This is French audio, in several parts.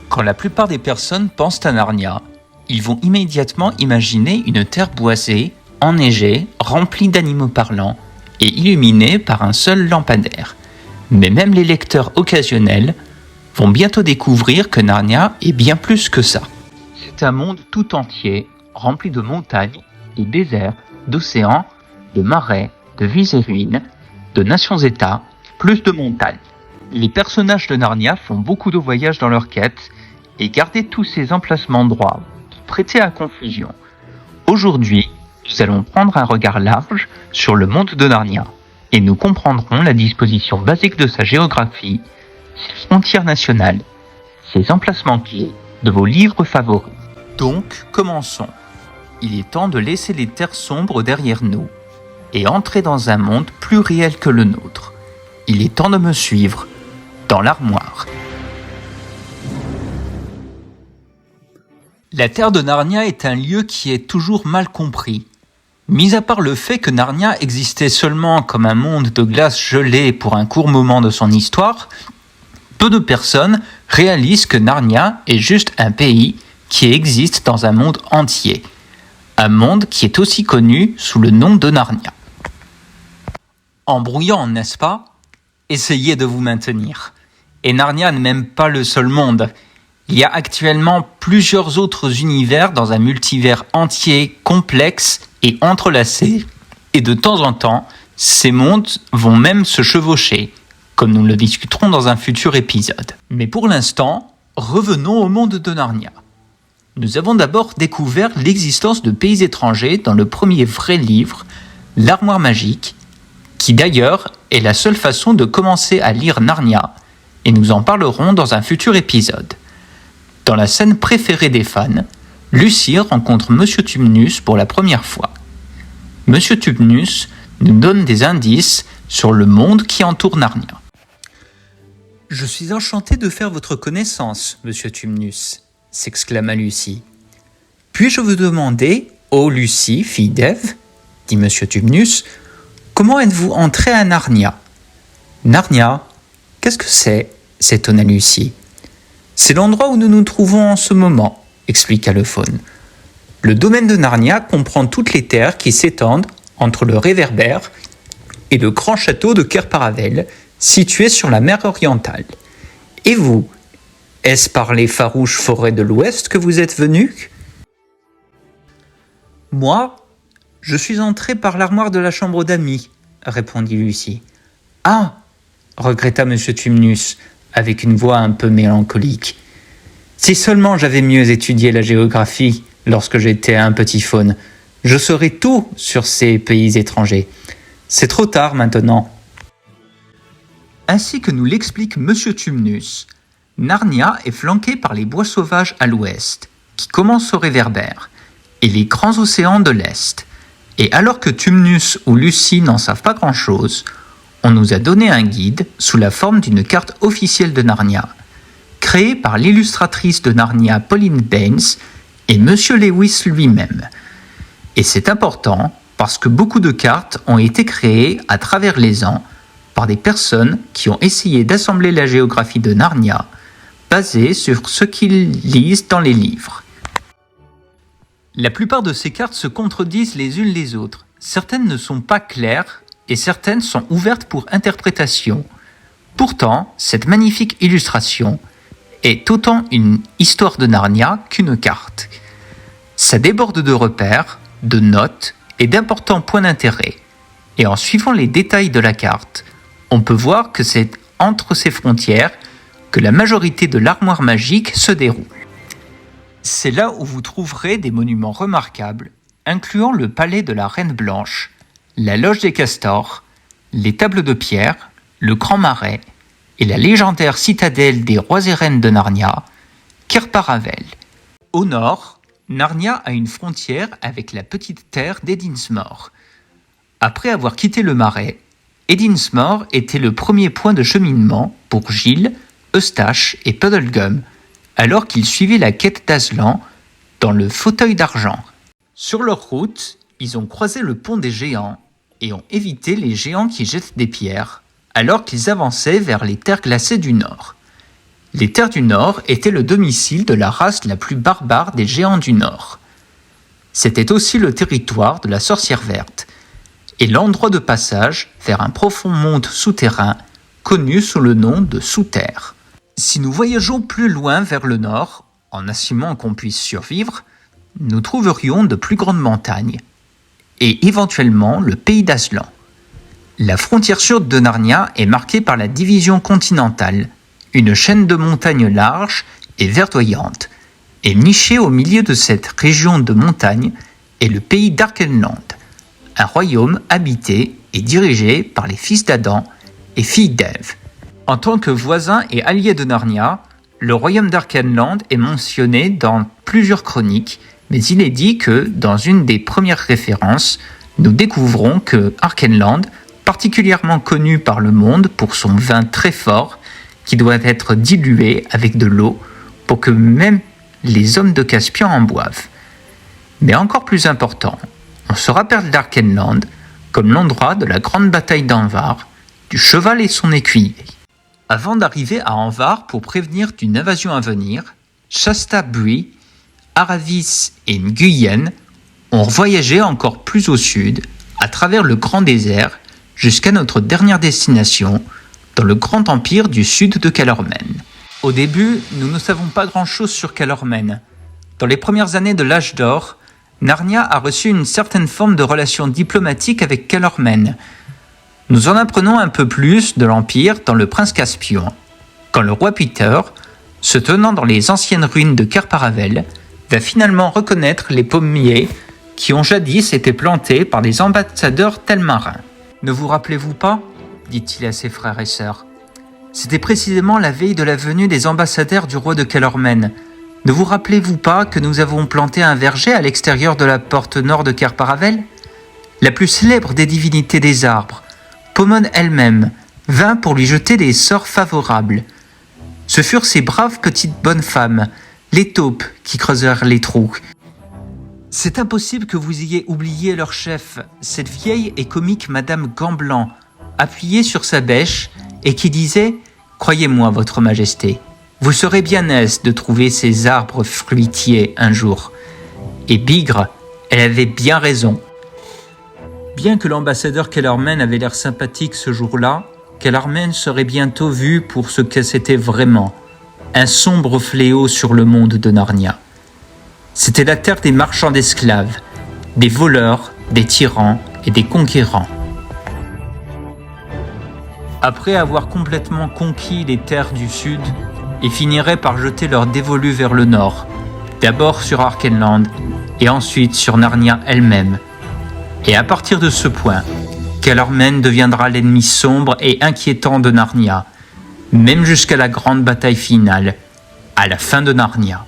Quand la plupart des personnes pensent à Narnia, ils vont immédiatement imaginer une terre boisée, enneigée, remplie d'animaux parlants et illuminée par un seul lampadaire. Mais même les lecteurs occasionnels vont bientôt découvrir que Narnia est bien plus que ça. C'est un monde tout entier, rempli de montagnes, de déserts, d'océans, de marais, de villes et ruines, de nations-états, plus de montagnes. Les personnages de Narnia font beaucoup de voyages dans leur quête et garder tous ces emplacements droits prêtés à confusion. Aujourd'hui, nous allons prendre un regard large sur le monde de Narnia et nous comprendrons la disposition basique de sa géographie, ses frontières nationales, ses emplacements clés de vos livres favoris. Donc, commençons. Il est temps de laisser les terres sombres derrière nous et entrer dans un monde plus réel que le nôtre. Il est temps de me suivre dans l'armoire. La terre de Narnia est un lieu qui est toujours mal compris. Mis à part le fait que Narnia existait seulement comme un monde de glace gelée pour un court moment de son histoire, peu de personnes réalisent que Narnia est juste un pays qui existe dans un monde entier. Un monde qui est aussi connu sous le nom de Narnia. Embrouillant, n'est-ce pas ? Essayez de vous maintenir. Et Narnia n'est même pas le seul monde. Il y a actuellement plusieurs autres univers dans un multivers entier, complexe et entrelacé. Et de temps en temps, ces mondes vont même se chevaucher, comme nous le discuterons dans un futur épisode. Mais pour l'instant, revenons au monde de Narnia. Nous avons d'abord découvert l'existence de pays étrangers dans le premier vrai livre, l'Armoire magique, qui d'ailleurs est la seule façon de commencer à lire Narnia, et nous en parlerons dans un futur épisode. Dans la scène préférée des fans, Lucie rencontre Monsieur Tumnus pour la première fois. Monsieur Tumnus nous donne des indices sur le monde qui entoure Narnia. « Je suis enchanté de faire votre connaissance, Monsieur Tumnus », s'exclama Lucie. « Puis-je vous demander, ô Lucie, fille d'Ève, dit Monsieur Tumnus, comment êtes-vous entrée à Narnia ?»« Narnia, qu'est-ce que c'est ?» s'étonna Lucie. « C'est l'endroit où nous nous trouvons en ce moment, » expliqua le faune. « Le domaine de Narnia comprend toutes les terres qui s'étendent entre le réverbère et le grand château de Cair Paravel, situé sur la mer orientale. Et vous, est-ce par les farouches forêts de l'Ouest que vous êtes venu ? » « Moi, je suis entré par l'armoire de la chambre d'amis, » répondit Lucie. « Ah !» regretta M. Tumnus, avec une voix un peu mélancolique. « Si seulement j'avais mieux étudié la géographie lorsque j'étais un petit faune, je saurais tout sur ces pays étrangers. C'est trop tard maintenant. » Ainsi que nous l'explique M. Tumnus, Narnia est flanqué par les bois sauvages à l'ouest, qui commencent au réverbère, et les grands océans de l'est. Et alors que Tumnus ou Lucie n'en savent pas grand-chose, on nous a donné un guide sous la forme d'une carte officielle de Narnia, créée par l'illustratrice de Narnia Pauline Baines et M. Lewis lui-même. Et c'est important parce que beaucoup de cartes ont été créées à travers les ans par des personnes qui ont essayé d'assembler la géographie de Narnia basée sur ce qu'ils lisent dans les livres. La plupart de ces cartes se contredisent les unes les autres. Certaines ne sont pas claires et certaines sont ouvertes pour interprétation. Pourtant, cette magnifique illustration est autant une histoire de Narnia qu'une carte. Ça déborde de repères, de notes et d'importants points d'intérêt. Et en suivant les détails de la carte, on peut voir que c'est entre ces frontières que la majorité de l'armoire magique se déroule. C'est là où vous trouverez des monuments remarquables, incluant le palais de la Reine Blanche, la loge des castors, les tables de pierre, le Grand Marais et la légendaire citadelle des rois et reines de Narnia, Cair Paravel. Au nord, Narnia a une frontière avec la petite terre d'Edinsmore. Après avoir quitté le Marais, Edinsmore était le premier point de cheminement pour Giles, Eustache et Puddlegum, alors qu'ils suivaient la quête d'Aslan dans le fauteuil d'argent. Sur leur route, ils ont croisé le pont des géants et ont évité les géants qui jettent des pierres, alors qu'ils avançaient vers les terres glacées du nord. Les terres du Nord étaient le domicile de la race la plus barbare des géants du Nord. C'était aussi le territoire de la sorcière verte et l'endroit de passage vers un profond monde souterrain connu sous le nom de sous-terre. Si nous voyageons plus loin vers le nord, en assumant qu'on puisse survivre, nous trouverions de plus grandes montagnes et éventuellement le pays d'Aslan. La frontière sud de Narnia est marquée par la division continentale, une chaîne de montagnes larges et verdoyantes, et niché au milieu de cette région de montagnes est le pays d'Arkenland, un royaume habité et dirigé par les fils d'Adam et filles d'Ève. En tant que voisin et allié de Narnia, le royaume d'Arkenland est mentionné dans plusieurs chroniques, mais il est dit que, dans une des premières références, nous découvrons que Arkenland, particulièrement connu par le monde pour son vin très fort, qui doit être dilué avec de l'eau pour que même les hommes de Caspian en boivent. Mais encore plus important, on se rappelle d'Arkenland comme l'endroit de la grande bataille d'Anvar, du cheval et son écuyer. Avant d'arriver à Anvar pour prévenir d'une invasion à venir, Shasta Bui, Aravis et Nguyen ont voyagé encore plus au sud, à travers le grand désert, jusqu'à notre dernière destination, dans le grand empire du sud de Calormen. Au début, nous ne savons pas grand-chose sur Calormen. Dans les premières années de l'âge d'or, Narnia a reçu une certaine forme de relation diplomatique avec Calormen. Nous en apprenons un peu plus de l'Empire dans le Prince Caspian, quand le roi Peter, se tenant dans les anciennes ruines de Car-Paravel, va finalement reconnaître les pommiers qui ont jadis été plantés par les ambassadeurs telmarins. « Ne vous rappelez-vous pas ?» dit-il à ses frères et sœurs. C'était précisément la veille de la venue des ambassadeurs du roi de Calormen. Ne vous rappelez-vous pas que nous avons planté un verger à l'extérieur de la porte nord de Car-Paravel ? La plus célèbre des divinités des arbres, Pomone elle-même, vint pour lui jeter des sorts favorables. Ce furent ces braves petites bonnes femmes, les taupes, qui creusèrent les trous. C'est impossible que vous ayez oublié leur chef, cette vieille et comique Madame Gamblan, appuyée sur sa bêche, et qui disait « Croyez-moi, votre majesté, vous serez bien aise de trouver ces arbres fruitiers un jour. » Et Bigre, elle avait bien raison. Bien que l'ambassadeur Calormen avait l'air sympathique ce jour-là, Calormen serait bientôt vu pour ce que c'était vraiment, un sombre fléau sur le monde de Narnia. C'était la terre des marchands d'esclaves, des voleurs, des tyrans et des conquérants. Après avoir complètement conquis les terres du sud, ils finiraient par jeter leurs dévolus vers le nord, d'abord sur Arkenland et ensuite sur Narnia elle-même. Et à partir de ce point, Calormen deviendra l'ennemi sombre et inquiétant de Narnia, même jusqu'à la grande bataille finale, à la fin de Narnia.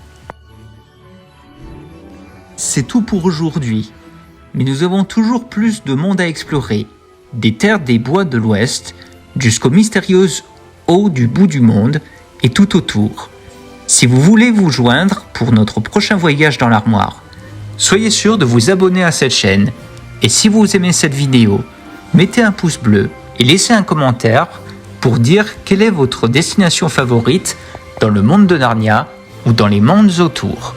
C'est tout pour aujourd'hui, mais nous avons toujours plus de monde à explorer, des terres des bois de l'Ouest, jusqu'aux mystérieuses eaux du bout du monde et tout autour. Si vous voulez vous joindre pour notre prochain voyage dans l'armoire, soyez sûr de vous abonner à cette chaîne et si vous aimez cette vidéo, mettez un pouce bleu et laissez un commentaire pour dire quelle est votre destination favorite dans le monde de Narnia ou dans les mondes autour.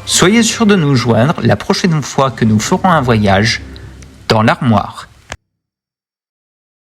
Soyez sûr de nous joindre la prochaine fois que nous ferons un voyage dans l'armoire.